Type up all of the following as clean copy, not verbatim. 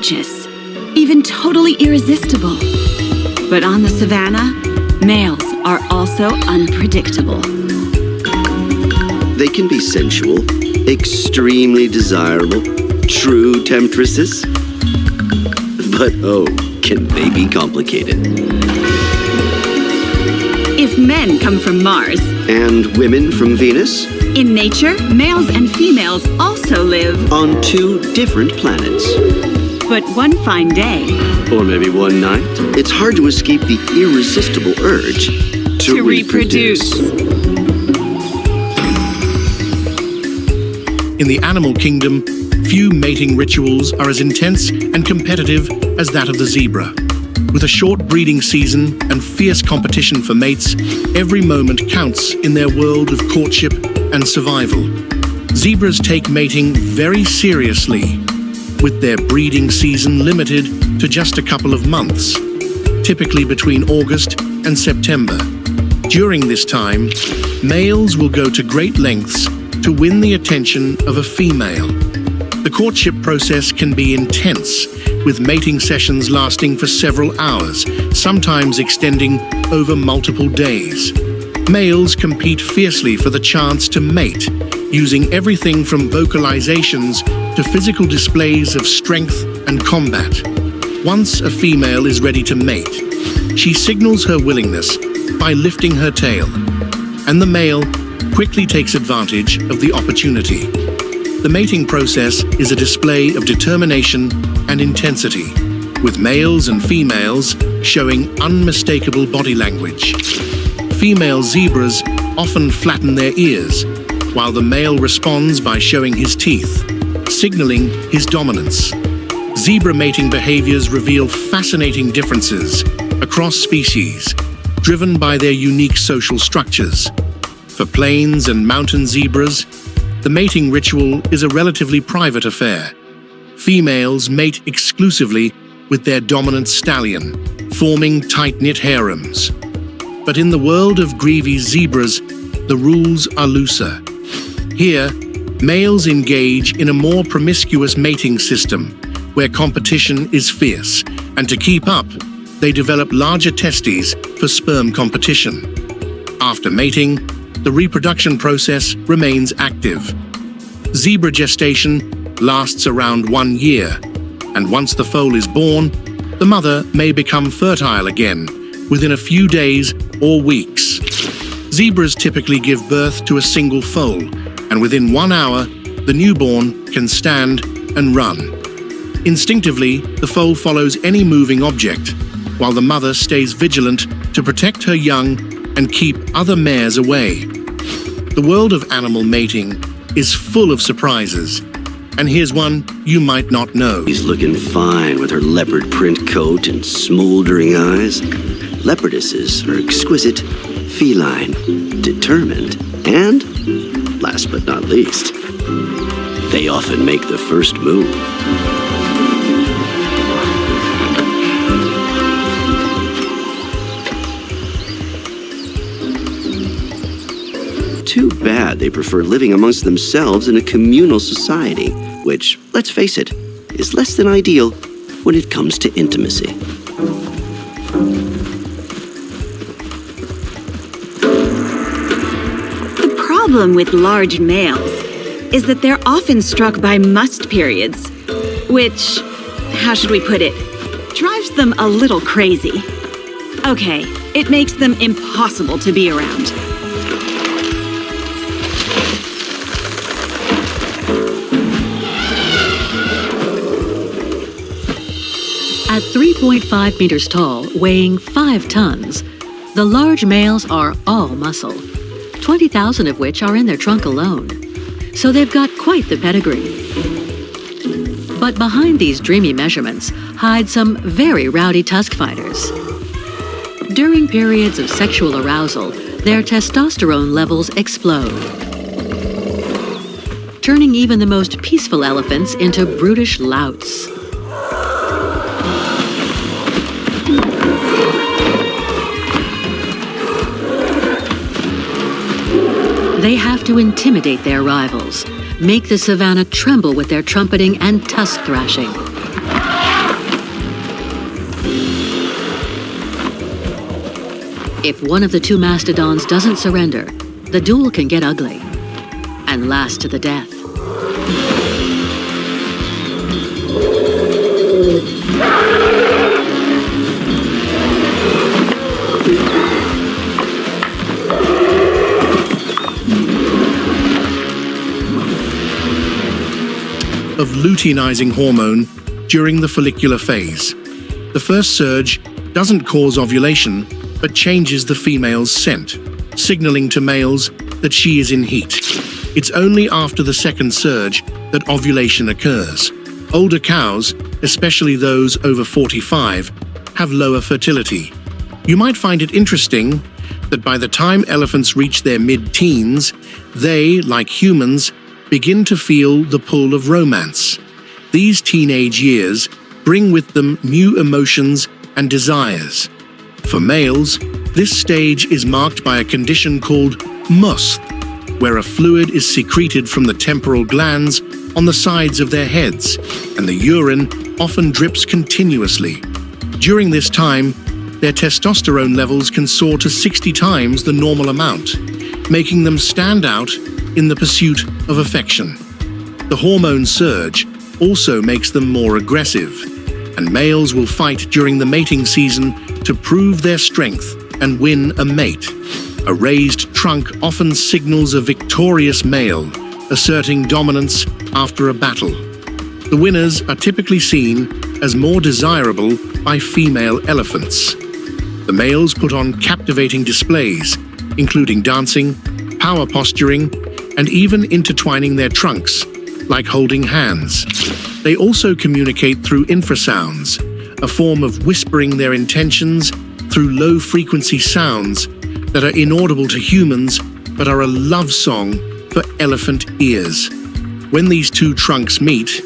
gorgeous, even totally irresistible. But on the savannah, males are also unpredictable. They can be sensual, extremely desirable, true temptresses. But oh, can they be complicated? If men come from Mars, And women from Venus? in nature, males and females also live. On 2 different planets. But one fine day, Or maybe one night. It's hard to escape the irresistible urge to reproduce. In the animal kingdom, few mating rituals are as intense and competitive as that of the zebra. With a short breeding season and fierce competition for mates, every moment counts in their world of courtship and survival. Zebras take mating very seriously, with their breeding season limited to just a couple of months, typically between August and September. During this time, males will go to great lengths to win the attention of a female. The courtship process can be intense, with mating sessions lasting for several hours, sometimes extending over multiple days. Males compete fiercely for the chance to mate, using everything from vocalizations to physical displays of strength and combat. Once a female is ready to mate, she signals her willingness by lifting her tail, and the male quickly takes advantage of the opportunity. The mating process is a display of determination and intensity, with males and females showing unmistakable body language. Female zebras often flatten their ears, while the male responds by showing his teeth, signaling his dominance. Zebra mating behaviors reveal fascinating differences across species, driven by their unique social structures. For plains and mountain zebras, the mating ritual is a relatively private affair. Females mate exclusively with their dominant stallion, forming tight-knit harems. But in the world of greavy zebras, the rules are looser. Here, males engage in a more promiscuous mating system, where competition is fierce, and to keep up, they develop larger testes for sperm competition. After mating, the reproduction process remains active. Zebra gestation lasts around 1 year, and once the foal is born, the mother may become fertile again within a few days or weeks. Zebras typically give birth to a single foal, and within 1 hour, the newborn can stand and run. Instinctively, the foal follows any moving object, while the mother stays vigilant to protect her young and keep other mares away. The world of animal mating is full of surprises, and here's one you might not know. She's looking fine with her leopard print coat and smoldering eyes. Leopardesses are exquisite, feline, determined, and, last but not least, they often make the first move. Too bad they prefer living amongst themselves in a communal society, which, let's face it, is less than ideal when it comes to intimacy. the problem with large males is that they're often struck by must periods, which, how should we put it, drives them a little crazy. Okay, it makes them impossible to be around. At 3.5 meters tall, weighing 5 tons, the large males are all muscle, 20,000 of which are in their trunk alone. So they've got quite the pedigree. But behind these dreamy measurements hide some very rowdy tusk fighters. During periods of sexual arousal, their testosterone levels explode, turning even the most peaceful elephants into brutish louts. They have to intimidate their rivals, make the savannah tremble with their trumpeting and tusk thrashing. If one of the two mastodons doesn't surrender, the duel can get ugly and last to the death. Of luteinizing hormone during the follicular phase. The first surge doesn't cause ovulation, but changes the female's scent, signaling to males that she is in heat. It's only after the second surge that ovulation occurs. Older cows, especially those over 45, have lower fertility. You might find it interesting that by the time elephants reach their mid-teens, they, like humans, begin to feel the pull of romance. These teenage years bring with them new emotions and desires. For males, this stage is marked by a condition called musth, where a fluid is secreted from the temporal glands on the sides of their heads, and the urine often drips continuously. During this time, their testosterone levels can soar to 60 times the normal amount, making them stand out in the pursuit of affection. The hormone surge also makes them more aggressive, and males will fight during the mating season to prove their strength and win a mate. A raised trunk often signals a victorious male, asserting dominance after a battle. The winners are typically seen as more desirable by female elephants. The males put on captivating displays, including dancing, power posturing, and even intertwining their trunks, like holding hands. They also communicate through infrasounds, a form of whispering their intentions through low-frequency sounds that are inaudible to humans but are a love song for elephant ears. When these two trunks meet,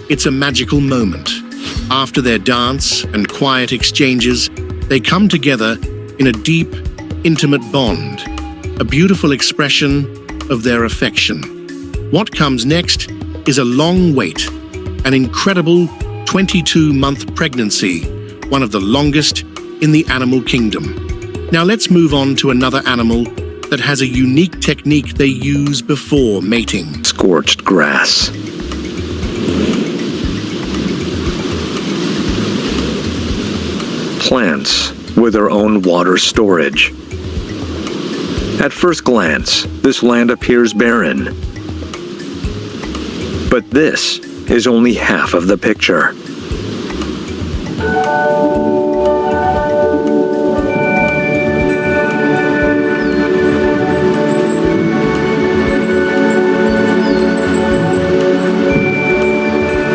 it's a magical moment. After their dance and quiet exchanges, they come together in a deep, intimate bond, a beautiful expression of their affection. What comes next is a long wait, an incredible 22-month pregnancy, one of the longest in the animal kingdom. Now let's move on to another animal that has a unique technique they use before mating. Scorched grass. Plants with their own water storage. At first glance, this land appears barren. But this is only half of the picture.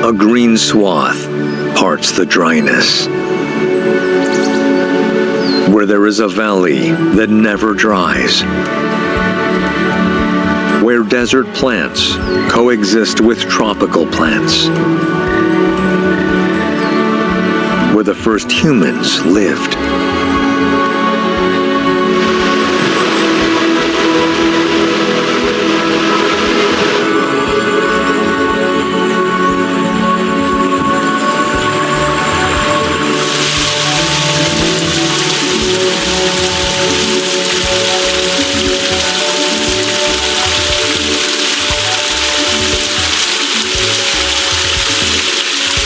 A green swath parts the dryness, where there is a valley that never dries, where desert plants coexist with tropical plants, where the first humans lived.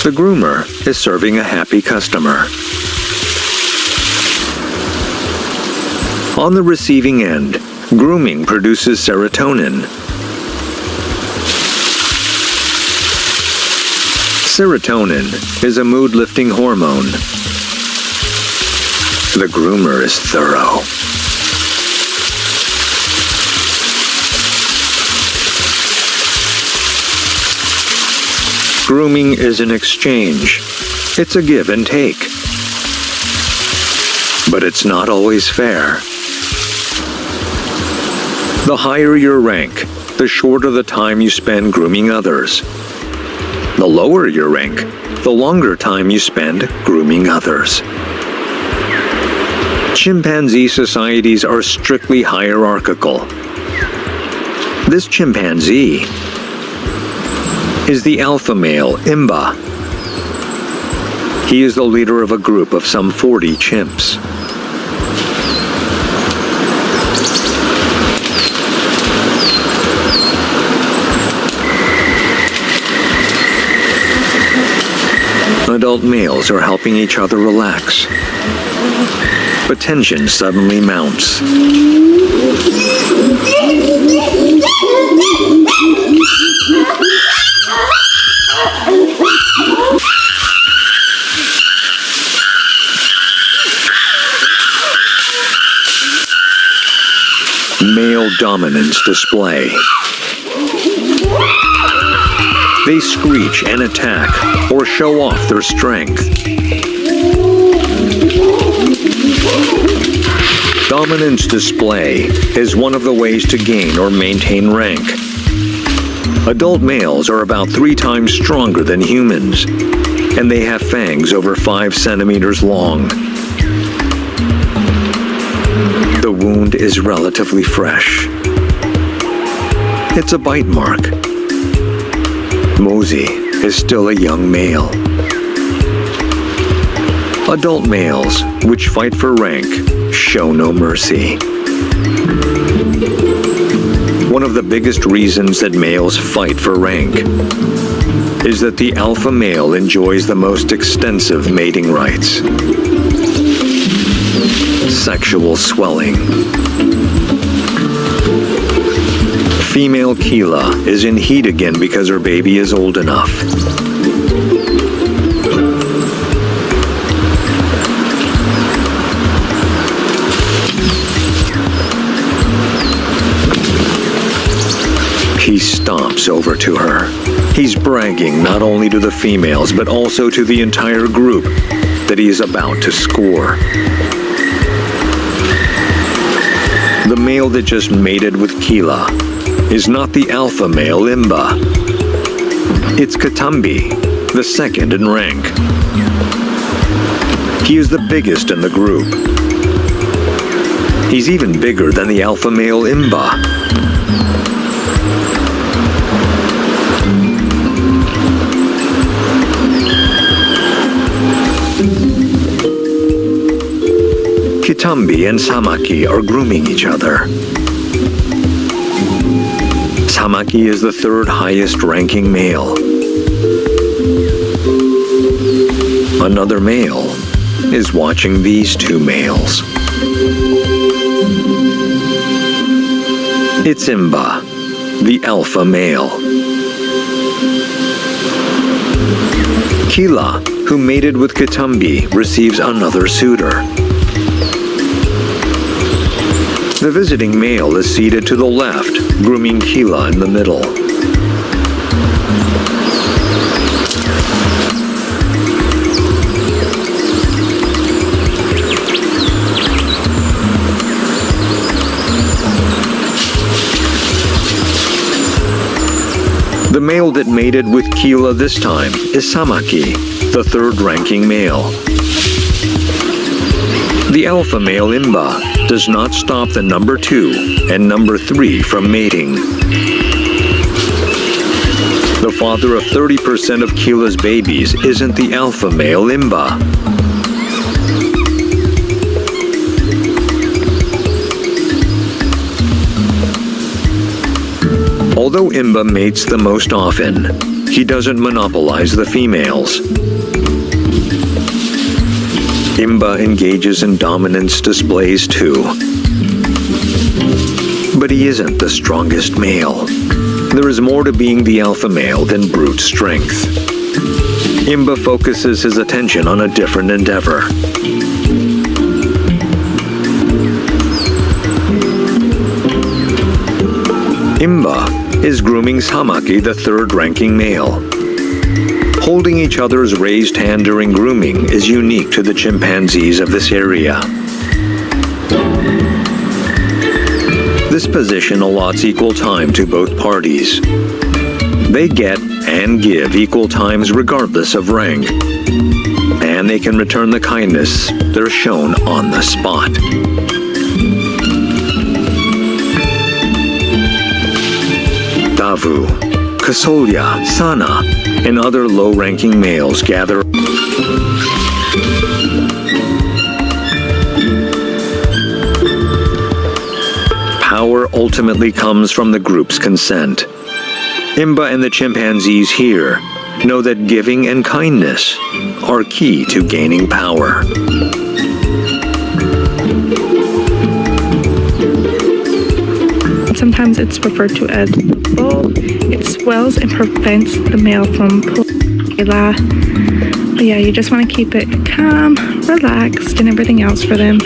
The groomer is serving a happy customer. On the receiving end, grooming produces serotonin. Serotonin is a mood-lifting hormone. The groomer is thorough. Grooming is an exchange. It's a give and take. But it's not always fair. The higher your rank, the shorter the time you spend grooming others. The lower your rank, the longer time you spend grooming others. Chimpanzee societies are strictly hierarchical. This chimpanzee is the alpha male, Imba. He is the leader of a group of some 40 chimps. adult males are helping each other relax. But tension suddenly mounts. Male dominance display. They screech and attack or show off their strength. Dominance display is one of the ways to gain or maintain rank. Adult males are about 3 times stronger than humans, and they have fangs over 5 centimeters long. The wound is relatively fresh. It's a bite mark. Mosey is still a young male. Adult males, which fight for rank, show no mercy. One of the biggest reasons that males fight for rank is that the alpha male enjoys the most extensive mating rights. Sexual swelling. Female Keela is in heat again because her baby is old enough. He stomps over to her. He's bragging not only to the females, but also to the entire group that he is about to score. The male that just mated with Keela is not the alpha male Imba. It's Katambi, the second in rank. He is the biggest in the group. He's even bigger than the alpha male Imba. Kitambi and Samaki are grooming each other. Samaki is the 3rd highest ranking male. Another male is watching these 2 males. It's Imba, the alpha male. Keela, who mated with Kitambi, receives another suitor. The visiting male is seated to the left, grooming Keela in the middle. The male that mated with Keela this time is Samaki, the 3rd ranking male. The alpha male Imba does not stop the number 2 and number 3 from mating. The father of 30% of Keela's babies isn't the alpha male Imba. Although Imba mates the most often, he doesn't monopolize the females. Imba engages in dominance displays too. But he isn't the strongest male. There is more to being the alpha male than brute strength. Imba focuses his attention on a different endeavor. Imba is grooming Samaki, the 3rd ranking male. Holding each other's raised hand during grooming is unique to the chimpanzees of this area. This position allots equal time to both parties. They get and give equal times regardless of rank. And they can return the kindness they're shown on the spot. Davu, Kasolya, Sana, and other low-ranking males gather. Power ultimately comes from the group's consent. Imba and the chimpanzees here know that giving and kindness are key to gaining power. Sometimes it's referred to as the bulb. It swells and prevents the male from pulling. But yeah, you just want to keep it calm, relaxed, and everything else for them.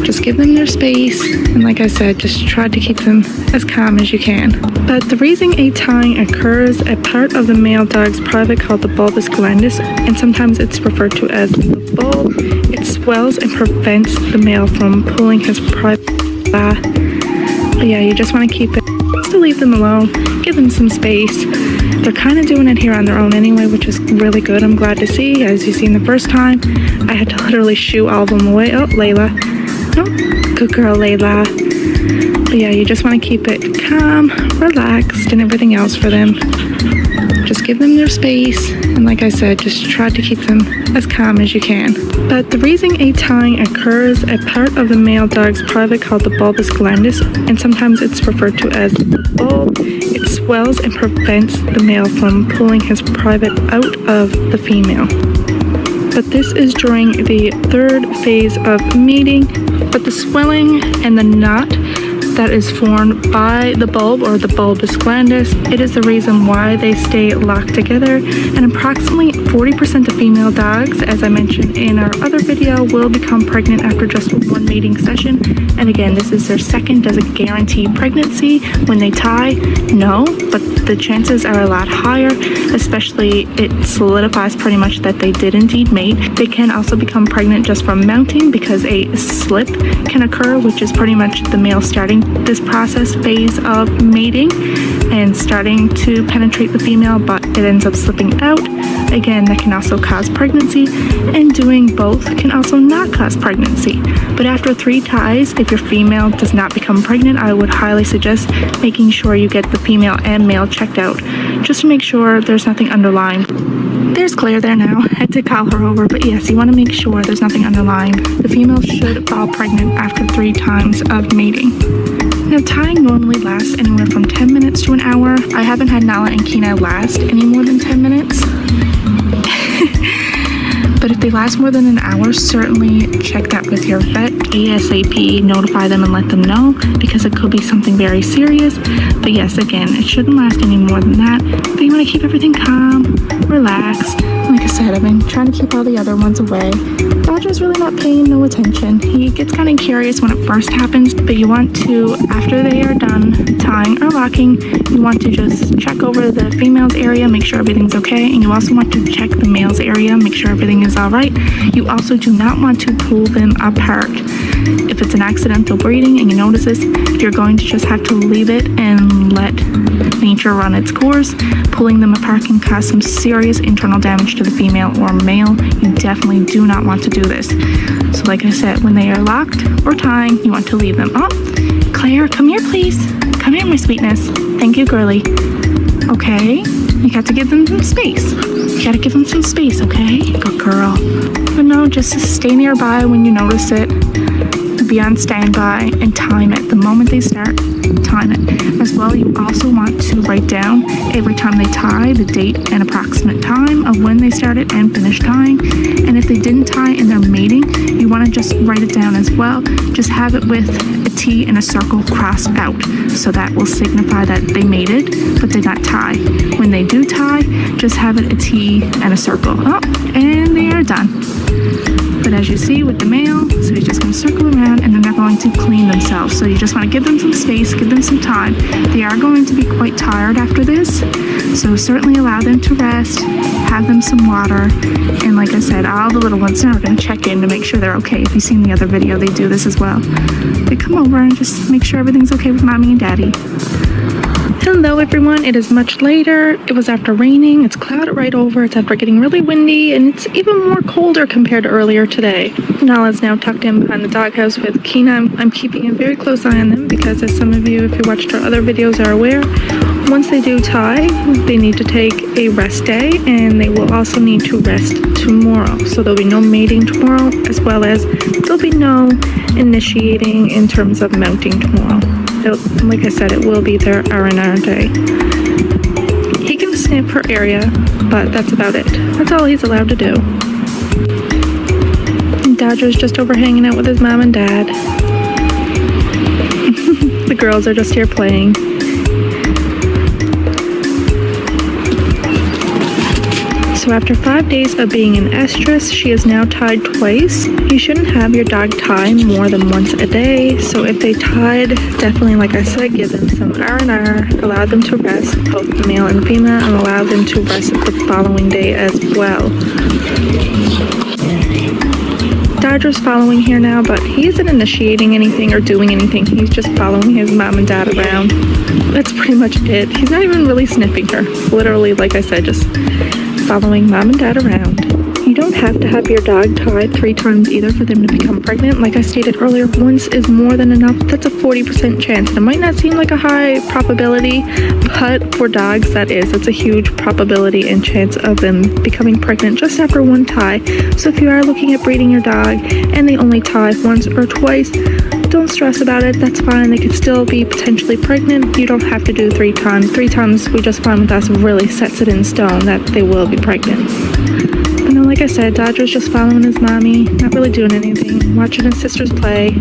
Just give them their space, and like I said, just try to keep them as calm as you can. But the reason a tying occurs, a part of the male dog's private called the bulbus glandis, and sometimes it's referred to as the bulb. It swells and prevents the male from pulling his private. But yeah, you just want to keep it, just to leave them alone, give them some space. They're kind of doing it here on their own anyway, which is really good. I'm glad to see. As you seen the first time, I had to literally shoo all of them away. Oh, Layla. Oh, good girl, Layla. But yeah, you just want to keep it calm, relaxed, and everything else for them. Just give them their space, and like I said, just try to keep them as calm as you can. But the reason a tying occurs, a part of the male dog's private called the bulbus glandis, and sometimes it's referred to as the bulb. It swells and prevents the male from pulling his private out of the female. But this is during the third phase of mating. But the swelling and the knot that is formed by the bulb or the bulbus glandis, it is the reason why they stay locked together. And approximately 40% of female dogs, as I mentioned in our other video, will become pregnant after just one mating session. And again, this is their second. Does it guarantee pregnancy when they tie? No, but the chances are a lot higher, especially it solidifies pretty much that they did indeed mate. They can also become pregnant just from mounting because a slip can occur, which is pretty much the male starting this process phase of mating and starting to penetrate the female, but it ends up slipping out. Again, that can also cause pregnancy, and doing both can also not cause pregnancy. But after 3 ties, if your female does not become pregnant, I would highly suggest making sure you get the female and male checked out, just to make sure there's nothing underlying. There's Claire there now. I had to call her over, but yes, you want to make sure there's nothing underlying. The female should fall pregnant after 3 times of mating. Now, tying normally lasts anywhere from 10 minutes to an hour. I haven't had Nala and Kenai last any more than 10 minutes. But if they last more than an hour, certainly check that with your vet ASAP. Notify them and let them know, because it could be something very serious. But yes, again, it shouldn't last any more than that. But you want to keep everything calm, relaxed. Like I said, I've been trying to keep all the other ones away. Roger's really not paying no attention. He gets kind of curious when it first happens, but you want to, after they are done tying or locking, you want to just check over the female's area, make sure everything's okay, and you also want to check the male's area, make sure everything is all right. You also do not want to pull them apart. If it's an accidental breeding and you notice this, you're going to just have to leave it and let nature run its course. Pulling them apart can cause some serious internal damage to the female or male. You definitely do not want to do this. So like I said, when they are locked or tying, you want to leave them. Oh, Claire, come here, please. Come here, my sweetness. Thank you, girly. Okay, you got to give them some space. You gotta give them some space, okay? Good girl. But no, just stay nearby when you notice it. Be on standby and time it. The moment they start, time it. As well, you also want to write down every time they tie the date and approximate time of when they started and finished tying. And if they didn't tie in their mating, you want to just write it down as well. Just have it with a T and a circle crossed out. So that will signify that they mated, but did not tie. When they do tie, just have it a T and a circle. Oh, and they are done. But as you see with the male, so he's just going to circle around and then they're going to clean themselves. So you just want to give them some space, give them some time. They are going to be quite tired after this, so certainly allow them to rest, have them some water, and like I said, all the little ones now are going to check in to make sure they're okay. If you've seen the other video, they do this as well. They come over and just make sure everything's okay with mommy and daddy. Hello everyone, it is much later. It was after raining, it's clouded right over, it's after getting really windy, and it's even more colder compared to earlier today. Nala's now tucked in behind the doghouse with Kenai. I'm keeping a very close eye on them because, as some of you, if you watched our other videos, are aware, once they do tie, they need to take a rest day, and they will also need to rest tomorrow. So there'll be no mating tomorrow, as well as there'll be no initiating in terms of mounting tomorrow. Like I said, it will be their R&R day. He can sniff her area, but that's about it. That's all he's allowed to do. And Dodger's just over hanging out with his mom and dad. The girls are just here playing. So after 5 days of being in estrus, she is now tied twice. You shouldn't have your dog tie more than once a day. So if they tied, definitely, like I said, give them some R&R, allow them to rest, both the male and female, and allow them to rest the following day as well. Dodger's following here now, but he isn't initiating anything or doing anything. He's just following his mom and dad around. That's pretty much it. He's not even really sniffing her. Literally, like I said, just following mom and dad around. You don't have to have your dog tied 3 times either for them to become pregnant. Like I stated earlier, once is more than enough. That's a 40% chance. It might not seem like a high probability, but for dogs, that is. It's a huge probability and chance of them becoming pregnant just after 1 tie. So if you are looking at breeding your dog and they only tie once or twice, don't stress about it. That's fine. They could still be potentially pregnant. You don't have to do 3 times. 3 times we just find with us really sets it in stone that they will be pregnant. And then, like I said, Dodger's just following his mommy, not really doing anything, watching his sisters play,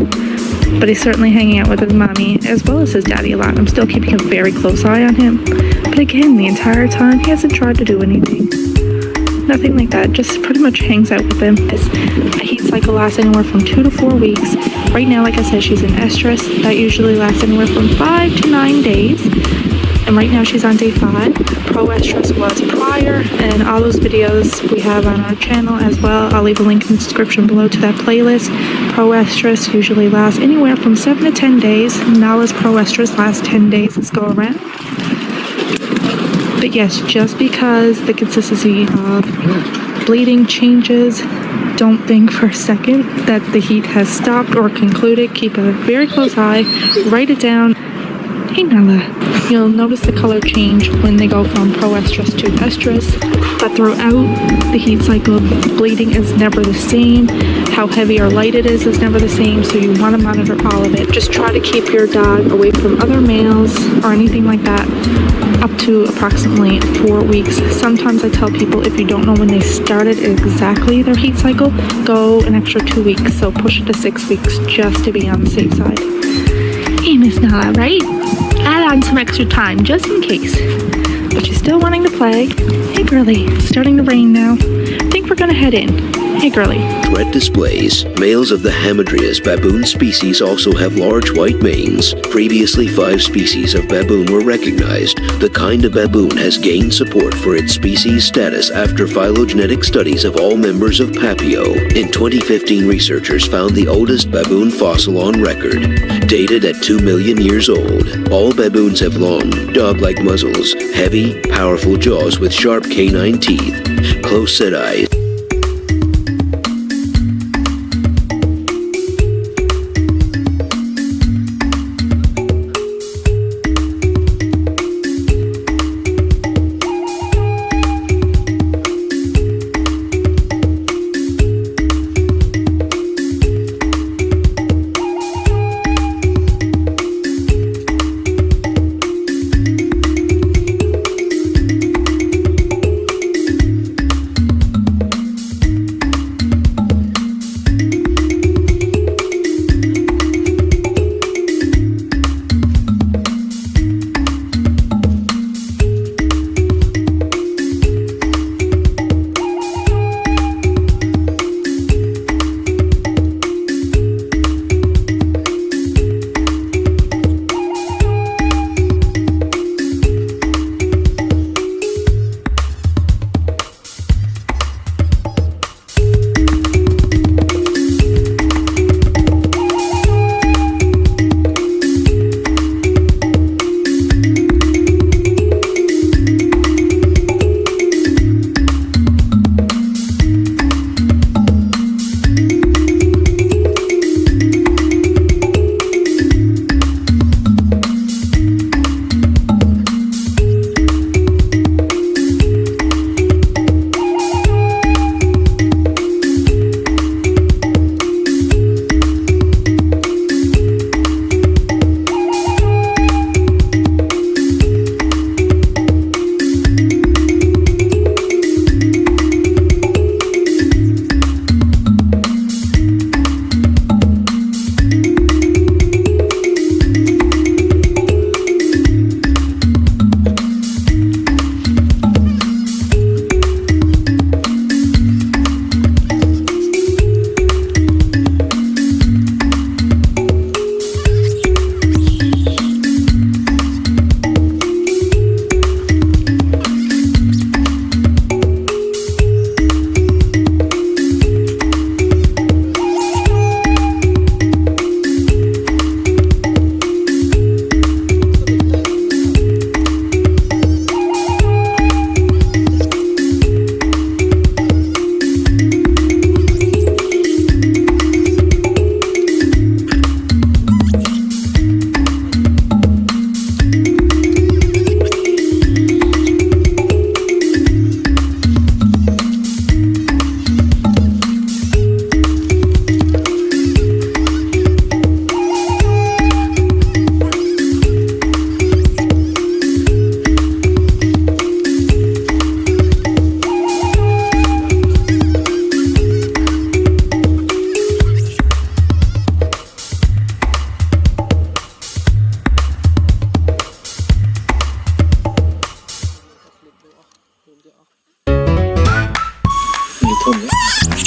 but he's certainly hanging out with his mommy as well as his daddy a lot. I'm still keeping a very close eye on him. But again, the entire time, he hasn't tried to do anything. Nothing like that, just pretty much hangs out with them. A heat cycle lasts anywhere from 2 to 4 weeks. Right now, like I said, she's in estrus. That usually lasts anywhere from 5 to 9 days. And right now she's on day 5. Pro-estrus was prior, and all those videos we have on our channel as well. I'll leave a link in the description below to that playlist. Pro-estrus usually lasts anywhere from 7 to 10 days. Nala's pro-estrus lasts 10 days this go around. But yes, just because the consistency of bleeding changes, don't think for a second that the heat has stopped or concluded. Keep a very close eye, write it down. Hey Nala, you'll notice the color change when they go from pro-estrus to estrus, but throughout the heat cycle, bleeding is never the same. How heavy or light it is never the same, so you want to monitor all of it. Just try to keep your dog away from other males or anything like that up to approximately 4 weeks. Sometimes I tell people if you don't know when they started exactly their heat cycle, go an extra 2 weeks, so push it to 6 weeks just to be on the safe side. Hey, Miss Nala, right? Add on some extra time just in case. But she's still wanting to play. Hey, girlie, it's starting to rain now. I think we're gonna head in. Hey, girlie. Threat displays. Males of the Hamadryas baboon species also have large white manes. Previously, 5 species of baboon were recognized. The kind of baboon has gained support for its species status after phylogenetic studies of all members of Papio. In 2015, researchers found the oldest baboon fossil on record, dated at 2 million years old. All baboons have long, dog-like muzzles, heavy, powerful jaws with sharp canine teeth, close-set eyes.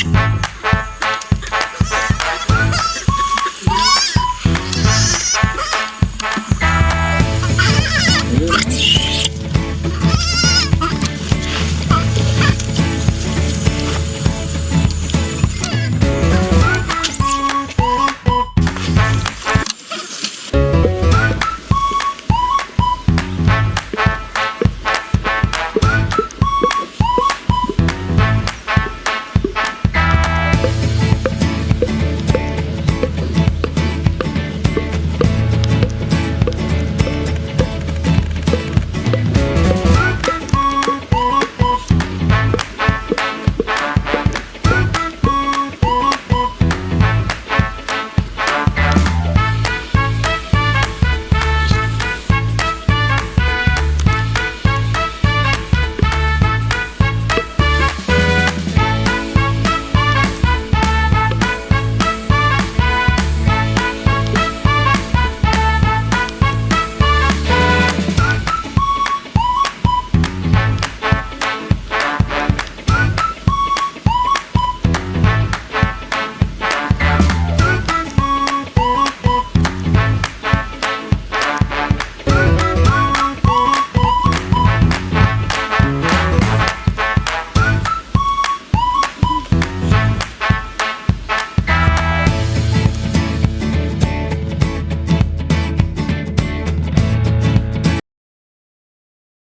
first.